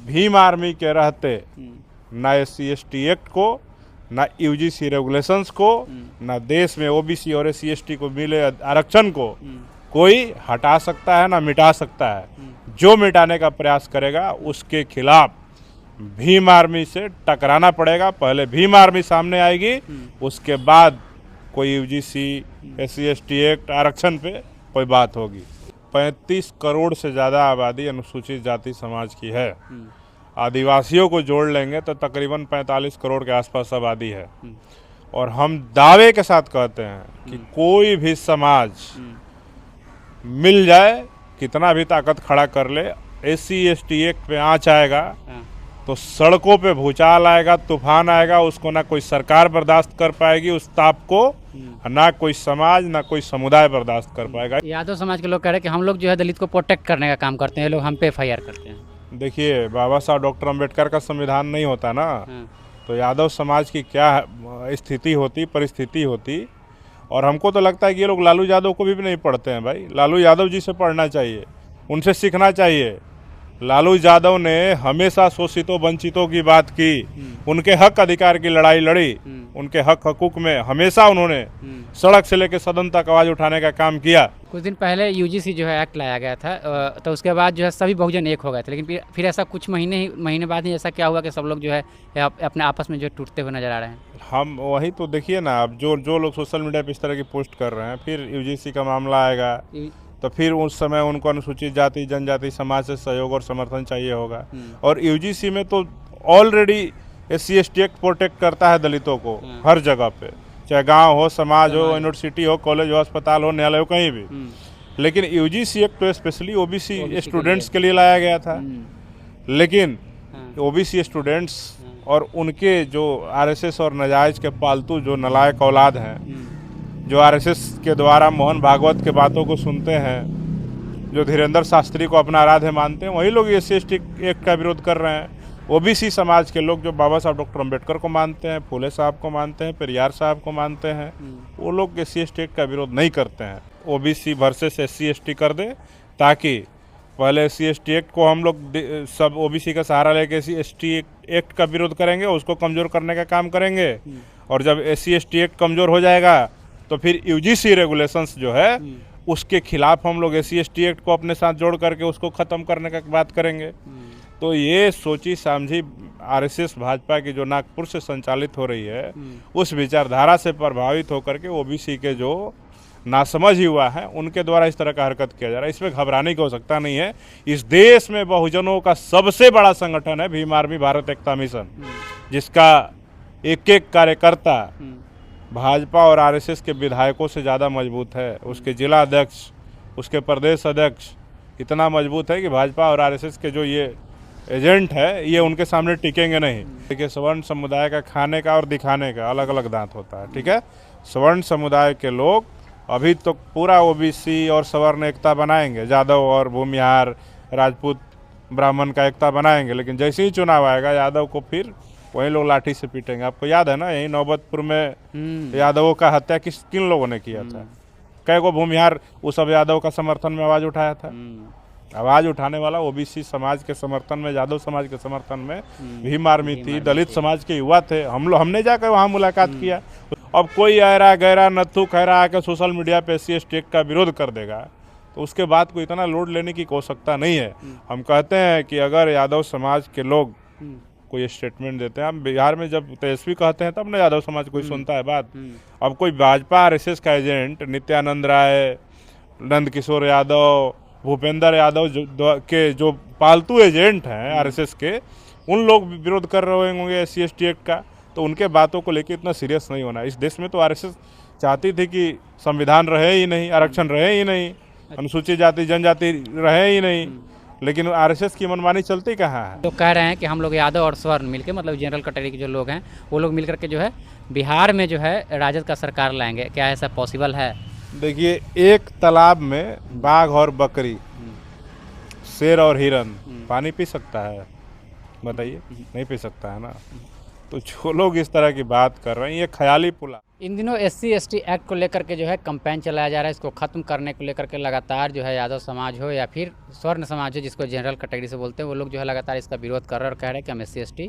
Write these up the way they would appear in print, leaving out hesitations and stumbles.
Bhim army के रहते ना SC/ST एक्ट को, ना UGC रेगुलेशंस को, ना देश में OBC और SC/ST को मिले आरक्षण को कोई हटा सकता है ना मिटा सकता है। जो मिटाने का प्रयास करेगा उसके खिलाफ भीम आर्मी से टकराना पड़ेगा। पहले भीम आर्मी सामने आएगी, उसके बाद कोई UGC SC/ST एक्ट आरक्षण पे कोई बात होगी। 35 करोड़ से ज़्यादा आबादी अनुसूचित जाति समाज की है। आदिवासियों को जोड़ लेंगे तो तकरीबन 45 करोड़ के आसपास आबादी है। और हम दावे के साथ कहते हैं कि कोई भी समाज मिल जाए, कितना भी ताकत खड़ा कर ले, SC/ST एक्ट पे आँच आएगा तो सड़कों पे भूचाल आएगा, तूफान आएगा, उसको ना कोई सरकार बर्दाश्त कर पाएगी उस ताप को, ना कोई समाज ना कोई समुदाय बर्दाश्त कर पाएगा। यादव समाज के लोग कह रहे हैं कि हम लोग जो है दलित को प्रोटेक्ट करने का काम करते हैं, लोग हम पे FIR करते हैं। देखिए, बाबा साहब डॉक्टर अंबेडकर का संविधान नहीं होता ना, तो यादव समाज की क्या स्थिति होती, परिस्थिति होती। और हमको तो लगता है कि ये लोग लालू यादव को भी नहीं पढ़ते हैं भाई। लालू यादव जी से पढ़ना चाहिए, उनसे सीखना चाहिए। लालू यादव ने हमेशा शोषितों वंचितों की बात की, उनके हक अधिकार की लड़ाई लड़ी, उनके हक हकूक में हमेशा उन्होंने सड़क से लेकर सदन तक आवाज़ उठाने का काम किया। कुछ दिन पहले UGC जो है एक्ट लाया गया था, तो उसके बाद जो है सभी बहुजन एक हो गए थे, लेकिन फिर ऐसा कुछ महीने बाद ही ऐसा क्या हुआ कि सब लोग जो है अपने आपस में जो टूटते हुए नजर आ रहे हैं। हम वही तो देखिए ना, अब जो लोग सोशल मीडिया पर इस तरह की पोस्ट कर रहे हैं, फिर UGC का मामला आएगा तो फिर उस समय उनको अनुसूचित जाति जनजाति समाज से सहयोग और समर्थन चाहिए होगा। और UGC में तो ऑलरेडी SC/ST एक्ट प्रोटेक्ट करता है दलितों को हर जगह पे, चाहे गांव हो, समाज हो, यूनिवर्सिटी हो, कॉलेज हो, अस्पताल हो, न्यायालय हो, कहीं भी। लेकिन UGC एक्ट तो स्पेशली OBC स्टूडेंट्स के लिए लाया गया था। लेकिन OBC स्टूडेंट्स और उनके जो RSS और नाजायज के पालतू जो नालायक औलाद हैं, जो RSS के द्वारा मोहन भागवत के बातों को सुनते हैं, जो धीरेन्द्र शास्त्री को अपना आराध्य मानते हैं, वही लोग SC/ST एक्ट का विरोध कर रहे हैं। OBC समाज के लोग जो बाबा साहब डॉक्टर अंबेडकर को मानते हैं, फुले साहब को मानते हैं, पेरियार साहब को मानते हैं, वो लोग SC/ST एक्ट का विरोध नहीं करते हैं। OBC वर्सेस SC/ST कर दे, ताकि पहले SC/ST एक्ट को हम लोग सब OBC का सहारा लेके SC/ST एक्ट का विरोध करेंगे, उसको कमज़ोर करने का काम करेंगे। और जब SC/ST एक्ट कमज़ोर हो जाएगा तो फिर UGC रेगुलेशंस जो है उसके खिलाफ हम लोग SC/ST एक्ट को अपने साथ जोड़ करके उसको ख़त्म करने का बात करेंगे। तो ये सोची समझी RSS भाजपा की जो नागपुर से संचालित हो रही है, उस विचारधारा से प्रभावित होकर के OBC के जो नासमझ युवा हैं उनके द्वारा इस तरह का हरकत किया जा रहा है। इसमें घबराने की आवश्यकता नहीं है। इस देश में बहुजनों का सबसे बड़ा संगठन है भीम आर्मी भारत एकता मिशन, जिसका एक एक कार्यकर्ता भाजपा और RSS के विधायकों से ज़्यादा मजबूत है। उसके जिला अध्यक्ष, उसके प्रदेश अध्यक्ष इतना मजबूत है कि भाजपा और RSS के जो ये एजेंट है, ये उनके सामने टिकेंगे नहीं। देखिए, सवर्ण समुदाय का खाने का और दिखाने का अलग अलग दांत होता है, ठीक है। सवर्ण समुदाय के लोग अभी तो पूरा OBC और सवर्ण एकता बनाएंगे, यादव और भूमिहार, राजपूत, ब्राह्मण का एकता बनाएंगे, लेकिन जैसे ही चुनाव आएगा यादव को फिर वही लोग लाठी से पीटेंगे। आपको याद है ना, यही नौबतपुर में यादवों का हत्या किन लोगों ने किया था? कई को भूमिहार उस सब यादव का समर्थन में आवाज़ उठाया था। आवाज़ उठाने वाला OBC समाज के समर्थन में, यादव समाज के समर्थन में भीम आर्मी थी, दलित समाज के युवा थे। हमने जाकर वहाँ मुलाकात किया। अब कोई ऐरा गैरा नत्थु खैरा आकर सोशल मीडिया पे SC/ST एक्ट का विरोध कर देगा तो उसके बाद को इतना लोड लेने की आवश्यकता नहीं है। हम कहते हैं कि अगर यादव समाज के लोग कोई स्टेटमेंट देते हैं, हम बिहार में जब तेजस्वी कहते हैं तब ना यादव समाज कोई सुनता है बात। अब कोई भाजपा RSS का एजेंट नित्यानंद राय, नंद किशोर यादव, भूपेंद्र यादव के जो पालतू एजेंट हैं RSS के, उन लोग विरोध कर रहे होंगे SC/ST एक्ट का, तो उनके बातों को लेकर इतना सीरियस नहीं होना। इस देश में तो RSS चाहती थी कि संविधान रहे ही नहीं, आरक्षण रहे ही नहीं, अनुसूचित जाति जनजाति रहे ही नहीं, लेकिन RSS की मनमानी चलती कहाँ है। तो कह रहे हैं कि हम लोग यादव और स्वर्ण मिलकर, मतलब जनरल कैटेगरी के जो लोग हैं वो लोग मिलकर के जो है बिहार में जो है राजद का सरकार लाएंगे। क्या ऐसा पॉसिबल है? देखिए, एक तालाब में बाघ और बकरी, शेर और हिरन पानी पी सकता है? बताइए, नहीं पी सकता है ना। तो जो लोग इस तरह की बात कर रहे हैं, ये ख्याली पुला इन दिनों SC/ST एक्ट को लेकर के जो है कैंपेन चलाया जा रहा है। इसको ख़त्म करने को लेकर के लगातार जो है यादव समाज हो या फिर स्वर्ण समाज हो, जिसको जनरल कैटेगरी से बोलते हैं, वो लोग जो है लगातार इसका विरोध कर रहे हैं और कह रहे हैं कि हम SC/ST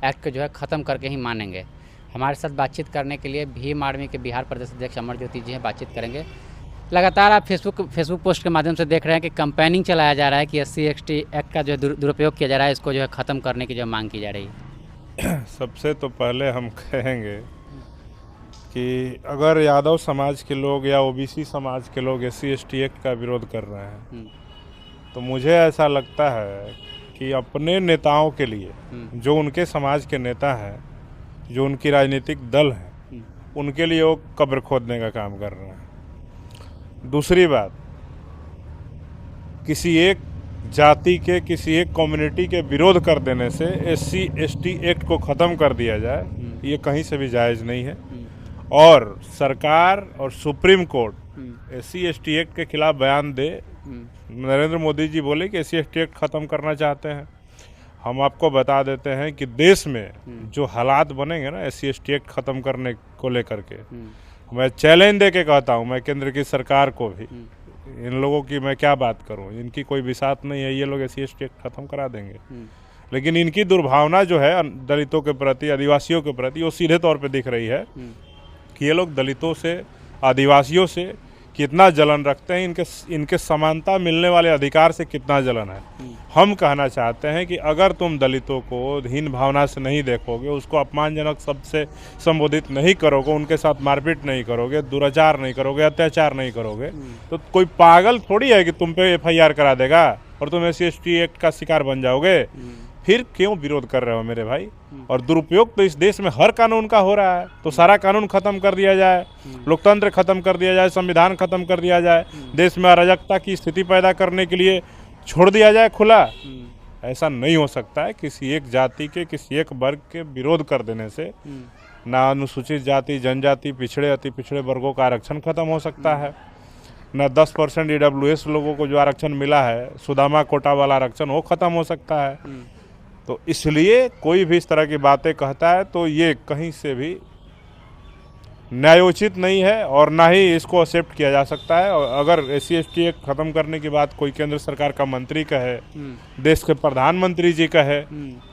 एक्ट को जो है ख़त्म करके ही मानेंगे। हमारे साथ बातचीत करने के लिए भीम आर्मी के बिहार प्रदेश अध्यक्ष अमर ज्योति जी हैं, बातचीत करेंगे। लगातार आप फेसबुक पोस्ट के माध्यम से देख रहे हैं कि कैंपेनिंग चलाया जा रहा है कि SC/ST एक्ट का जो है दुरुपयोग किया जा रहा है, इसको जो है ख़त्म करने की जो मांग की जा रही है। सबसे तो पहले हम कहेंगे कि अगर यादव समाज के लोग या OBC समाज के लोग SC/ST एक्ट का विरोध कर रहे हैं तो मुझे ऐसा लगता है कि अपने नेताओं के लिए, जो उनके समाज के नेता हैं, जो उनकी राजनीतिक दल है, उनके लिए वो कब्र खोदने का काम कर रहे हैं। दूसरी बात, किसी एक जाति के, किसी एक कम्युनिटी के विरोध कर देने से SC/ST एक्ट को ख़त्म कर दिया जाए, ये कहीं से भी जायज़ नहीं है। और सरकार और सुप्रीम कोर्ट SC/ST एक्ट के खिलाफ बयान दे। नरेंद्र मोदी जी बोले कि SC/ST एक्ट ख़त्म करना चाहते हैं। हम आपको बता देते हैं कि देश में जो हालात बनेंगे ना SC/ST एक्ट ख़त्म करने को लेकर के, मैं चैलेंज दे के कहता हूँ, मैं केंद्र की सरकार को भी, इन लोगों की मैं क्या बात करूँ, इनकी कोई बिसात नहीं है, ये लोग SC/ST एक्ट ख़त्म करा देंगे। लेकिन इनकी दुर्भावना जो है दलितों के प्रति, आदिवासियों के प्रति, वो सीधे तौर पे दिख रही है कि ये लोग दलितों से, आदिवासियों से कितना जलन रखते हैं, इनके समानता मिलने वाले अधिकार से कितना जलन है। हम कहना चाहते हैं कि अगर तुम दलितों को हीन भावना से नहीं देखोगे, उसको अपमानजनक शब्द से संबोधित नहीं करोगे, उनके साथ मारपीट नहीं करोगे, दुराचार नहीं करोगे, अत्याचार नहीं करोगे, तो कोई पागल थोड़ी है कि तुम पे FIR करा देगा और तुम SC/ST एक्ट का शिकार बन जाओगे। फिर क्यों विरोध कर रहे हो मेरे भाई? और दुरुपयोग तो इस देश में हर कानून का हो रहा है, तो सारा कानून खत्म कर दिया जाए, लोकतंत्र खत्म कर दिया जाए, संविधान खत्म कर दिया जाए, देश में अराजकता की स्थिति पैदा करने के लिए छोड़ दिया जाए खुला। ऐसा नहीं हो सकता है। किसी एक जाति के, किसी एक वर्ग के विरोध कर देने से ना अनुसूचित जाति, जनजाति, पिछड़े, अति पिछड़े वर्गों का आरक्षण खत्म हो सकता है, न 10% EWS लोगों को जो आरक्षण मिला है, सुदामा कोटा वाला आरक्षण, वो खत्म हो सकता है। तो इसलिए कोई भी इस तरह की बातें कहता है तो ये कहीं से भी न्यायोचित नहीं है और ना ही इसको एक्सेप्ट किया जा सकता है। और अगर SC/ST एक्ट ख़त्म करने की बात कोई केंद्र सरकार का मंत्री कहे, देश के प्रधानमंत्री जी कहे,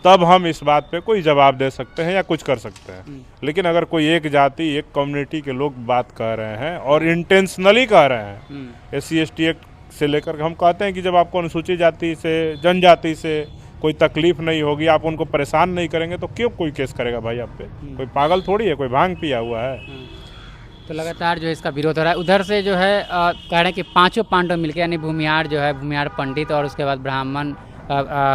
तब हम इस बात पे कोई जवाब दे सकते हैं या कुछ कर सकते हैं। लेकिन अगर कोई एक जाति, एक कम्युनिटी के लोग बात कह रहे हैं और इंटेंशनली कह रहे हैं SC/ST एक्ट से लेकर, हम कहते हैं कि जब आपको अनुसूचित जाति से, जनजाति से कोई तकलीफ नहीं होगी, आप उनको परेशान नहीं करेंगे, तो क्यों कोई केस करेगा भाई आप पे? कोई पागल थोड़ी है, कोई भांग पिया हुआ है। तो लगातार जो है इसका विरोध हो रहा है। उधर से जो है कह रहे हैं कि पांचों पांडव मिलकर, यानी भूमिहार जो है, भूमिहार पंडित और उसके बाद ब्राह्मण,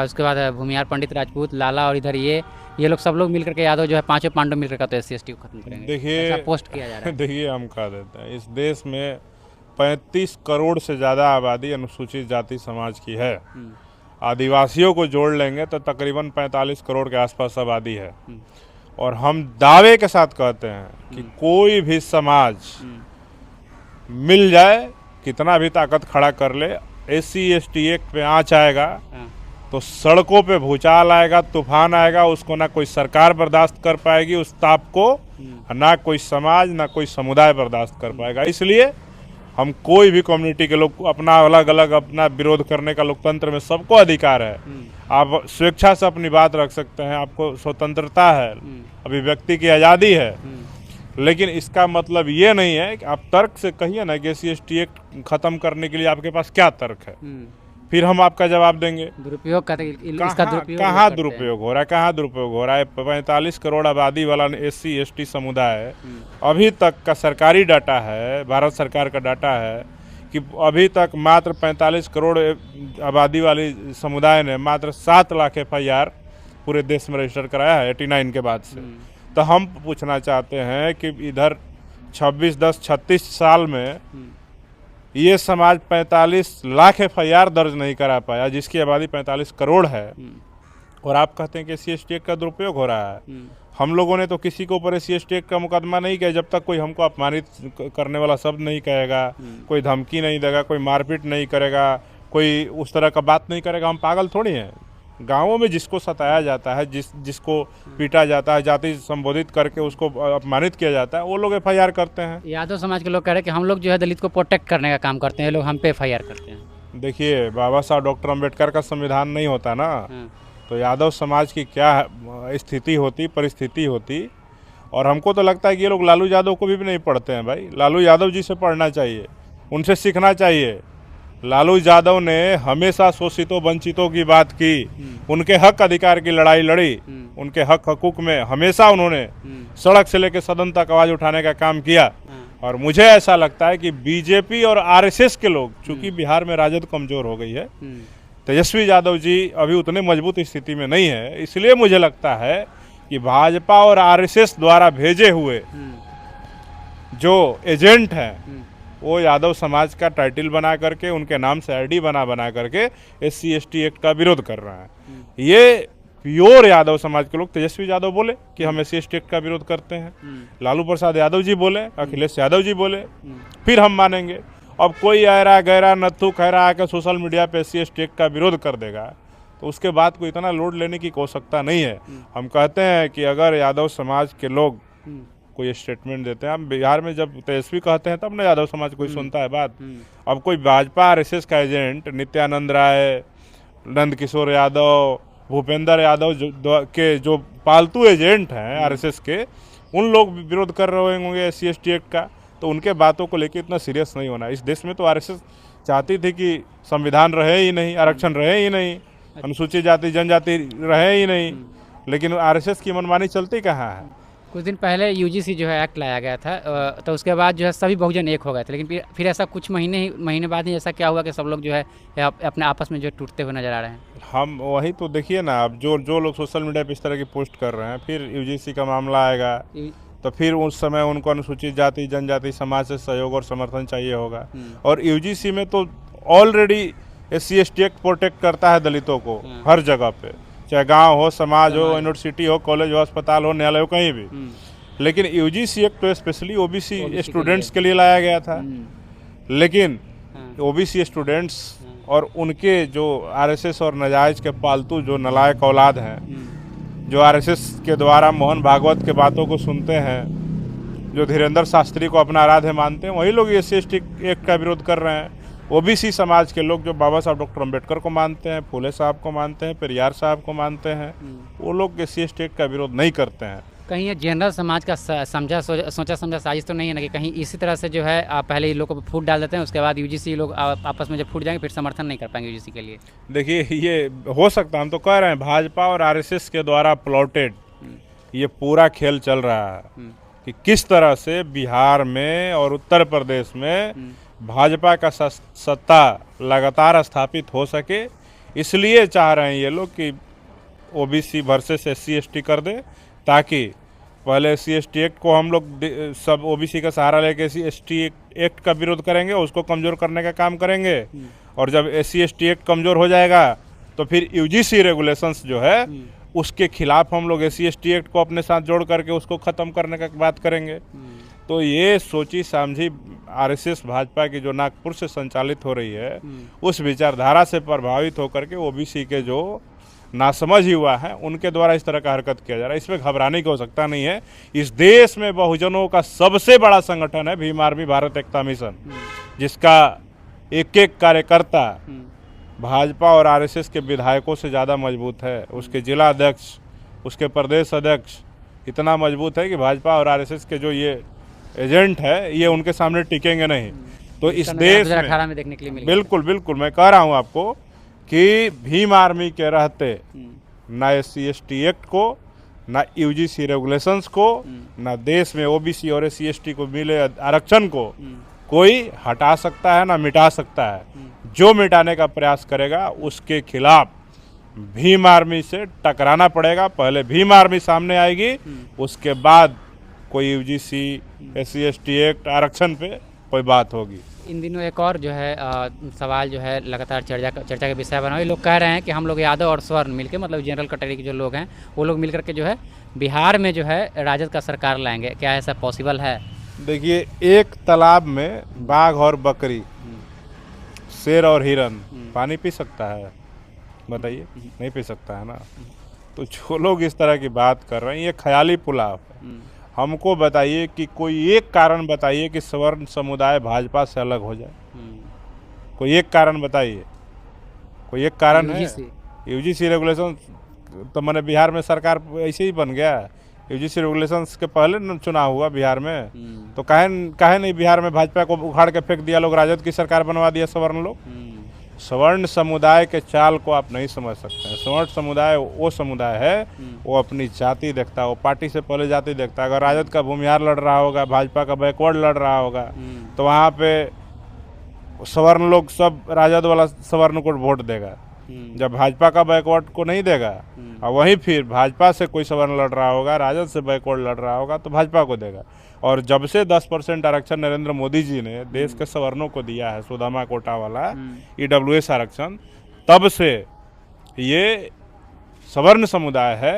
उसके बाद भूमिहार पंडित राजपूत, लाला, और इधर ये लोग सब लोग मिलकर के, यादव जो है, पांचों पांडव मिलकर के तो SC/ST को खत्म करेंगे। देखिए, पोस्ट किया जा रहा है। देखिए, हम कह देते हैं, इस देश में 35 करोड़ से ज़्यादा आबादी अनुसूचित जाति समाज की है। आदिवासियों को जोड़ लेंगे तो तकरीबन 45 करोड़ के आसपास आबादी है। और हम दावे के साथ कहते हैं कि कोई भी समाज मिल जाए, कितना भी ताकत खड़ा कर ले, SC/ST एक्ट पे आँच आएगा तो सड़कों पे भूचाल आएगा, तूफान आएगा, उसको ना कोई सरकार बर्दाश्त कर पाएगी, उस ताप को ना कोई समाज, ना कोई समुदाय बर्दाश्त कर पाएगा। इसलिए हम कोई भी कम्युनिटी के लोग अपना अलग अलग अपना विरोध करने का, लोकतंत्र में सबको अधिकार है। आप स्वेच्छा से अपनी बात रख सकते हैं, आपको स्वतंत्रता है, अभिव्यक्ति की आज़ादी है। लेकिन इसका मतलब ये नहीं है कि आप तर्क से कहिए ना कि SC/ST एक्ट खत्म करने के लिए आपके पास क्या तर्क है, फिर हम आपका जवाब देंगे। दुरुपयोग कहाँ दुरुपयोग हो रहा है, कहाँ दुरुपयोग हो रहा है? 45 करोड़ आबादी वाला SC/ST समुदाय, अभी तक का सरकारी डाटा है, भारत सरकार का डाटा है कि अभी तक मात्र 45 करोड़ आबादी वाली समुदाय ने मात्र 7 लाख FIR पूरे देश में रजिस्टर कराया है 89 के बाद से। तो हम पूछना चाहते हैं कि इधर 26-10-36 साल में ये समाज 45 लाख FIR दर्ज नहीं करा पाया, जिसकी आबादी 45 करोड़ है, और आप कहते हैं कि SC/ST एक्ट का दुरुपयोग हो रहा है। हम लोगों ने तो किसी के ऊपर SC/ST एक्ट का मुकदमा नहीं किया जब तक कोई हमको अपमानित करने वाला शब्द नहीं कहेगा, कोई धमकी नहीं देगा, कोई मारपीट नहीं करेगा, कोई उस तरह का बात नहीं करेगा। हम पागल थोड़ी हैं। गांवों में जिसको सताया जाता है, जिसको पीटा जाता है, जाति संबोधित करके उसको अपमानित किया जाता है, वो लोग एफआईआर करते हैं। यादव समाज के लोग कह रहे हैं कि हम लोग जो है दलित को प्रोटेक्ट करने का काम करते हैं, ये लोग हम पे एफआईआर करते हैं। देखिए, बाबा साहब डॉक्टर अंबेडकर का संविधान नहीं होता ना, तो यादव समाज की क्या स्थिति होती, परिस्थिति होती। और हमको तो लगता है कि ये लोग लालू यादव को भी नहीं पढ़ते हैं भाई। लालू यादव जी से पढ़ना चाहिए, उनसे सीखना चाहिए। लालू यादव ने हमेशा शोषितों वंचितों की बात की, उनके हक अधिकार की लड़ाई लड़ी, उनके हक हकूक में हमेशा उन्होंने सड़क से लेकर सदन तक आवाज उठाने का काम किया। और मुझे ऐसा लगता है कि बीजेपी और आरएसएस के लोग, चूंकि बिहार में राजद कमजोर हो गई है, तेजस्वी यादव जी अभी उतने मजबूत स्थिति में नहीं है, इसलिए मुझे लगता है कि भाजपा और आरएसएस द्वारा भेजे हुए जो एजेंट हैं वो यादव समाज का टाइटल बना करके, उनके नाम से आईडी बना करके SC/ST एक्ट का विरोध कर रहे हैं। ये प्योर यादव समाज के लोग, तेजस्वी यादव बोले कि हम SC/ST एक्ट का विरोध करते हैं, लालू प्रसाद यादव जी बोले, अखिलेश यादव जी बोले, फिर हम मानेंगे। अब कोई ऐरा गैरा नत्थू खैरा आकर सोशल मीडिया पे SC/ST एक्ट का विरोध कर देगा तो उसके बाद को इतना लोड लेने की आवश्यकता नहीं है। हम कहते हैं कि अगर यादव समाज के लोग कोई स्टेटमेंट देते हैं, हम बिहार में जब तेजस्वी कहते हैं तब ना यादव समाज कोई सुनता है बात। अब कोई भाजपा आरएसएस का एजेंट नित्यानंद राय, नंद किशोर यादव, भूपेंद्र यादव के जो पालतू एजेंट हैं आरएसएस के, उन लोग विरोध कर रहे होंगे SC/ST एक्ट का, तो उनके बातों को लेकर इतना सीरियस नहीं होना। इस देश में तो आरएसएस चाहती थी कि संविधान रहे ही नहीं, आरक्षण रहे ही नहीं, अनुसूचित जाति जनजाति रहे ही नहीं, लेकिन आरएसएस की मनमानी चलती कहाँ है। कुछ दिन पहले UGC जो है एक्ट लाया गया था, तो उसके बाद जो है सभी बहुजन एक हो गए थे, लेकिन फिर ऐसा कुछ महीने बाद ही ऐसा क्या हुआ कि सब लोग जो है अपने आपस में जो टूटते हुए नजर आ रहे हैं। हम वही तो देखिए ना, अब जो लोग सोशल मीडिया पे इस तरह की पोस्ट कर रहे हैं, फिर UGC का मामला आएगा तो फिर उस समय उनको अनुसूचित जाति जनजाति समाज से सहयोग और समर्थन चाहिए होगा। और UGC में तो ऑलरेडी SC/ST एक्ट प्रोटेक्ट करता है दलितों को हर जगह पे, चाहे गांव हो, समाज हो, यूनिवर्सिटी हो, कॉलेज हो, अस्पताल हो, न्यायालय हो, कहीं भी। लेकिन UGC एक्ट तो स्पेशली OBC स्टूडेंट्स के लिए लाया गया था। लेकिन OBC स्टूडेंट्स और उनके जो आरएसएस और नाजायज के पालतू जो नालायक औलाद हैं, जो आरएसएस के द्वारा मोहन भागवत के बातों को सुनते हैं, जो धीरेन्द्र शास्त्री को अपना आराध्य मानते हैं, वही लोग SC/ST एक्ट का विरोध कर रहे हैं। OBC समाज के लोग जो बाबा साहब डॉक्टर अंबेडकर को मानते हैं, फूले साहब को मानते हैं, पेरियार साहब को मानते हैं, वो लोग SC/ST एक्ट का विरोध नहीं करते हैं। कहीं ये जनरल समाज का सोचा समझा साजिश तो नहीं है ना, कि कहीं इसी तरह से जो है आप पहले ही लोग को फूट डाल देते हैं, उसके बाद UGC लोग आपस में जब फूट जाएंगे फिर समर्थन नहीं कर पाएंगे UGC के लिए। देखिए, ये हो सकता है, हम तो कह रहे हैं भाजपा और आरएसएस के द्वारा प्लॉटेड ये पूरा खेल चल रहा है कि किस तरह से बिहार में और उत्तर प्रदेश में भाजपा का सत्ता लगातार स्थापित हो सके। इसलिए चाह रहे हैं ये लोग कि OBC वर्सेस SC/ST कर दे, ताकि पहले SC/ST एक्ट को हम लोग सब OBC का सहारा लेके SC/ST एक्ट का विरोध करेंगे, उसको कमज़ोर करने का काम करेंगे। और जब SC/ST एक्ट कमज़ोर हो जाएगा तो फिर UGC रेगुलेशंस जो है उसके खिलाफ हम लोग SC/ST एक्ट को अपने साथ जोड़ करके उसको ख़त्म करने का बात करेंगे। तो ये सोची समझी आरएसएस भाजपा की जो नागपुर से संचालित हो रही है, उस विचारधारा से प्रभावित होकर के OBC के जो नासमझ युवा हैं उनके द्वारा इस तरह का हरकत किया जा रहा है। इसमें घबराने की आवश्यकता नहीं है। इस देश में बहुजनों का सबसे बड़ा संगठन है भीम आर्मी भारत एकता मिशन, जिसका एक एक कार्यकर्ता भाजपा और आरएसएस के विधायकों से ज़्यादा मजबूत है। उसके जिला अध्यक्ष, उसके प्रदेश अध्यक्ष इतना मजबूत है कि भाजपा और आरएसएस के जो ये एजेंट है ये उनके सामने टिकेंगे नहीं। तो इस देश में देखने के लिए बिल्कुल मैं कह रहा हूँ आपको कि भीम आर्मी के रहते ना SC/ST एक्ट को, ना UGC रेगुलेशंस को, ना देश में OBC और SC/ST को मिले आरक्षण को कोई हटा सकता है ना मिटा सकता है। जो मिटाने का प्रयास करेगा उसके खिलाफ भीम आर्मी से टकराना पड़ेगा। पहले भीम आर्मी सामने आएगी, उसके बाद कोई UGC SC/ST एक्ट आरक्षण पे कोई बात होगी। इन दिनों एक और जो है सवाल जो है लगातार चर्चा का विषय बना हुआ है। लोग कह रहे हैं कि हम लोग यादव और स्वर्ण मिलके, मतलब जनरल कैटेगरी के जो लोग हैं वो लोग मिलकर के जो है बिहार में जो है राजद का सरकार लाएंगे। क्या ऐसा पॉसिबल है? देखिए, एक तालाब में बाघ और बकरी, शेर और हिरन पानी पी सकता है? बताइए, नहीं पी सकता है ना। तो जो लोग इस तरह की बात कर रहे हैं ये ख्याली पुलाव है। हमको बताइए कि कोई एक कारण बताइए कि सवर्ण समुदाय भाजपा से अलग हो जाए, कोई एक कारण बताइए, कोई एक कारण है? यूजीसी रेगुलेशन तो मैंने बिहार में सरकार ऐसे ही बन गया। यूजीसी रेगुलेशंस के पहले न चुनाव हुआ बिहार में, तो काहे नहीं बिहार में भाजपा को उखाड़ के फेंक दिया, लोग राजद की सरकार बनवा दिया सवर्ण लोग। सवर्ण समुदाय के चाल को आप नहीं समझ सकते हैं। सवर्ण समुदाय वो समुदाय है, वो अपनी जाति देखता है, वो पार्टी से पहले जाति देखता है। अगर राजद का भूमिहार लड़ रहा होगा, भाजपा का बैकवर्ड लड़ रहा होगा, तो वहाँ पे सवर्ण लोग सब राजद वाला सवर्ण को वोट देगा, जब भाजपा का बैकवर्ड को नहीं देगा। और वहीं फिर भाजपा से कोई सवर्ण लड़ रहा होगा, राजद से बैकवर्ड लड़ रहा होगा, तो भाजपा को देगा। और जब से 10% आरक्षण नरेंद्र मोदी जी ने देश के सवर्णों को दिया है, सुदामा कोटा वाला ईडब्ल्यूएस आरक्षण, तब से ये सवर्ण समुदाय है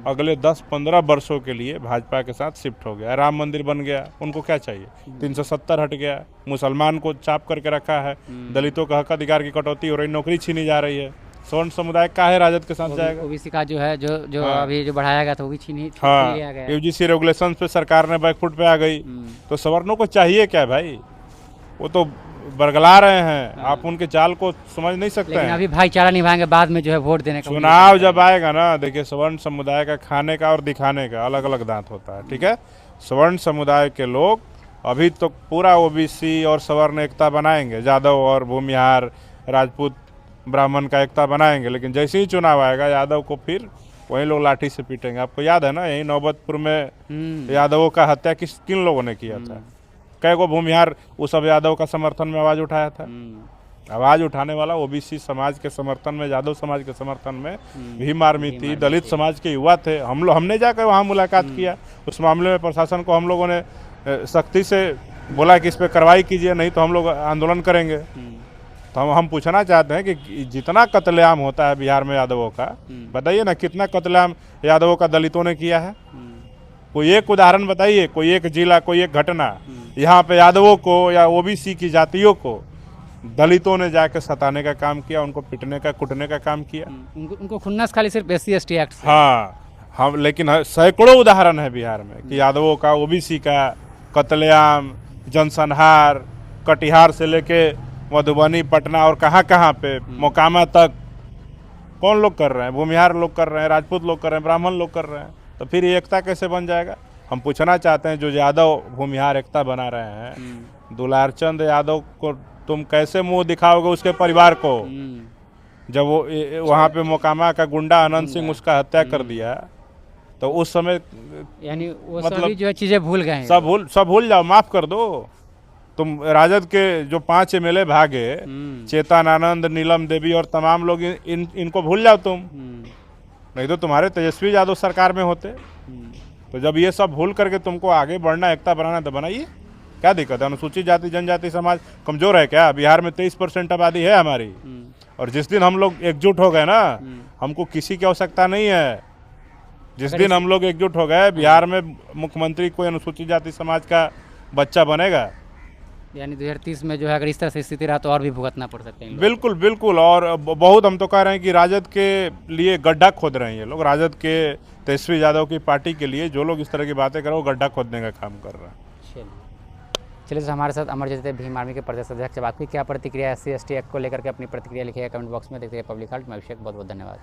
अगले 10-15 वर्षों के लिए भाजपा के साथ शिफ्ट हो गया। राम मंदिर बन गया, उनको क्या चाहिए? 370 हट गया, मुसलमान को चाप करके रखा है, दलितों का हक अधिकार की कटौती हो रही, नौकरी छीनी जा रही है। सवर्ण समुदाय का है राजद के साथ जाएगा। ओबीसी का जो है जो अभी जो बढ़ाया गया था वो भी छीन लिया गया। यूजीसी रेगुलेशन पे सरकार ने बैकफुट पे आ गई, तो सवर्णों को चाहिए क्या भाई? वो तो बरगला रहे हैं, आप उनके चाल को समझ नहीं सकते हैं। अभी भाईचारा निभाएंगे, बाद में जो है वोट देने का। चुनाव जब आएगा ना, देखिए सवर्ण समुदाय का खाने का और दिखाने का अलग अलग दांत होता है, ठीक है। सवर्ण समुदाय के लोग अभी तो पूरा ओबीसी और सवर्ण एकता बनाएंगे, यादव और भूमिहार राजपूत ब्राह्मण का एकता बनाएंगे, लेकिन जैसे ही चुनाव आएगा यादव को फिर वही लोग लाठी से पीटेंगे। आपको याद है ना, यही नौबतपुर में यादवों का हत्या किन लोगों ने किया था? कई को भूमिहार उस सब यादव का समर्थन में आवाज उठाया था। आवाज उठाने वाला ओबीसी समाज के समर्थन में, यादव समाज के समर्थन में भीम आर्मी थी, दलित समाज के युवा थे। हमने जाकर वहाँ मुलाकात किया। उस मामले में प्रशासन को हम लोगों ने सख्ती से बोला कि इस पर कार्रवाई कीजिए, नहीं तो हम लोग आंदोलन करेंगे। तो हम पूछना चाहते हैं कि जितना कत्लेआम होता है बिहार में यादवों का, बताइए ना कितना कत्लेआम यादवों का दलितों ने किया है? कोई एक उदाहरण बताइए, कोई एक जिला, कोई एक घटना यहाँ पे यादवों को या ओबीसी की जातियों को दलितों ने जाकर सताने का काम किया, उनको पिटने का, कुटने का काम किया। उनको खुन्नस खाली सिर्फ SC/ST एक्ट। हाँ, हम लेकिन सैकड़ों उदाहरण है बिहार में कि यादवों का, ओबीसी का कत्लेआम, जनसंहार, कटिहार से लेके मधुबनी, पटना और कहाँ पे मोकामा तक कौन लोग कर रहे हैं? भूमिहार लोग कर रहे हैं, राजपूत लोग कर रहे हैं, ब्राह्मण लोग कर रहे हैं। तो फिर ये एकता कैसे बन जाएगा? हम पूछना चाहते हैं, जो यादव भूमिहार एकता बना रहे हैं, दुलारचंद यादव को तुम कैसे मुंह दिखाओगे उसके परिवार को, जब वो वहाँ पे मोकामा का गुंडा अनंत सिंह उसका हत्या कर दिया? तो उस समय यानी वो मतलब जो है चीजें भूल गए, सब भूल जाओ, माफ कर दो। तुम राजद के जो 5 MLA भागे, चेतन आनंद, नीलम देवी और तमाम लोग, इनको भूल जाओ तुम, नहीं तो तुम्हारे तेजस्वी यादव सरकार में होते। तो जब ये सब भूल करके तुमको आगे बढ़ना, एकता बनाना, तो बनाइए, क्या दिक्कत है? अनुसूचित जाति जनजाति समाज कमजोर है क्या? बिहार में 23% आबादी है हमारी, और जिस दिन हम लोग एकजुट हो गए ना, हमको किसी की आवश्यकता नहीं है। जिस दिन हम लोग एकजुट हो गए, बिहार में मुख्यमंत्री कोई अनुसूचित जाति समाज का बच्चा बनेगा। यानी 2030 में जो है अगर इस तरह से स्थिति रहा तो और भी भुगतना पड़ सकते हैं। बिल्कुल बिल्कुल। और बहुत हम तो कह रहे हैं कि राजद के लिए गड्ढा खोद रहे हैं ये लोग। राजद के तेजस्वी यादव की पार्टी के लिए जो लोग इस तरह की बातें कर रहे हैं, वो गड्ढा खोदने का काम कर रहे हैं। चलिए, तो हमारे साथ अमरजीत भीम आर्मी के प्रदेश अध्यक्ष, आपकी क्या प्रतिक्रिया SC/ST एक्ट को लेकर के? अपनी प्रतिक्रिया लिखिएगा कमेंट बॉक्स में। देखते हैं पब्लिक हार्ट में। अभिषेक, बहुत बहुत धन्यवाद।